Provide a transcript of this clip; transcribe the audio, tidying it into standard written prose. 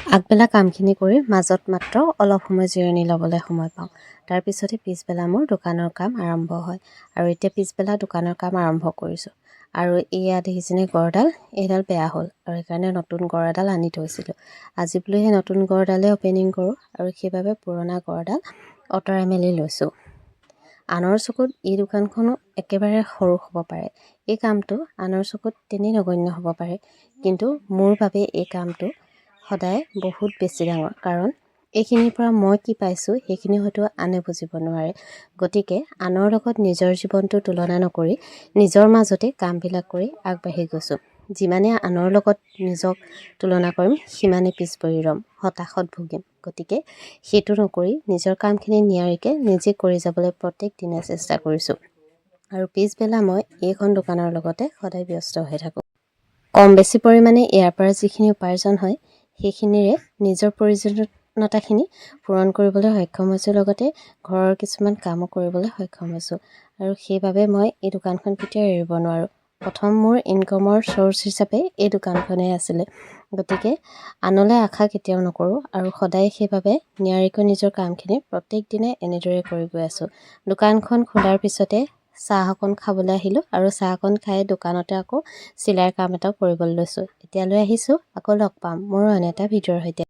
আগবেলা কামখিনি কৰি মাজত মাত্ৰ অলপ সময় জিৰণি ল'বলৈ সময় পাওঁ। তাৰপিছতে পিছবেলা মোৰ দোকানৰ কাম আৰম্ভ হয় আৰু এতিয়া পিছবেলা দোকানৰ কাম আৰম্ভ কৰিছোঁ। আৰু এয়া দেখিছেনে গড়ডাল, এইডাল বেয়া হ'ল আৰু সেইকাৰণে নতুন গড় এডাল আনি থৈছিলোঁ। আজি বোলো সেই নতুন গড়ডালে অপেনিং কৰোঁ আৰু সেইবাবে পুৰণা গড়ডাল অঁতৰাই মেলি লৈছোঁ। আনৰ চকুত এই দোকানখনো একেবাৰে সৰু হ'ব পাৰে, এই কামটো আনৰ চকুত তেনেই নগণ্য হ'ব পাৰে, কিন্তু মোৰ বাবে এই কামটো সদায় বহুত বেছি ডাঙৰ। কাৰণ এইখিনিৰ পৰা মই কি পাইছোঁ সেইখিনি হয়তো আনে বুজিব নোৱাৰে। গতিকে আনৰ লগত নিজৰ জীৱনটো তুলনা নকৰি নিজৰ মাজতে কামবিলাক কৰি আগবাঢ়ি গৈছোঁ। যিমানে আনৰ লগত নিজক তুলনা কৰিম সিমানে পিছ পৰি ৰ'ম, হতাশত ভুগিম। গতিকে সেইটো নকৰি নিজৰ কামখিনি নিয়াৰিকৈ নিজে কৰি যাবলৈ প্ৰত্যেক দিনে চেষ্টা কৰিছোঁ। আৰু পিছবেলা মই এইখন দোকানৰ লগতে সদায় ব্যস্ত হৈ থাকোঁ। কম বেছি পৰিমাণে ইয়াৰ পৰা যিখিনি উপাৰ্জন হয় সেইখিনিৰে নিজৰ প্ৰয়োজনীয়তাখিনি পূৰণ কৰিবলৈ সক্ষম হৈছোঁ, লগতে ঘৰৰ কিছুমান কামো কৰিবলৈ সক্ষম হৈছোঁ। আৰু সেইবাবে মই এই দোকানখন কেতিয়াও এৰিব নোৱাৰোঁ। প্ৰথম মোৰ ইনকমৰ চ'ৰ্চ হিচাপে এই দোকানখনেই আছিলে। গতিকে আনলৈ আশা কেতিয়াও নকৰোঁ আৰু সদায় সেইবাবে নিয়াৰিকৈ নিজৰ কামখিনি প্ৰত্যেক দিনে এনেদৰে কৰি গৈ আছোঁ। দোকানখন খোলাৰ পিছতে চাহ অকণ খাবলৈ আহিলোঁ আৰু চাহ অকণ খাই দোকানতে আকৌ চিলাইৰ কাম এটাও কৰিবলৈ লৈছোঁ। এতিয়ালৈ আহিছোঁ, আকৌ লগ পাম মোৰ অন্য এটা ভিডিঅ'ৰ সৈতে।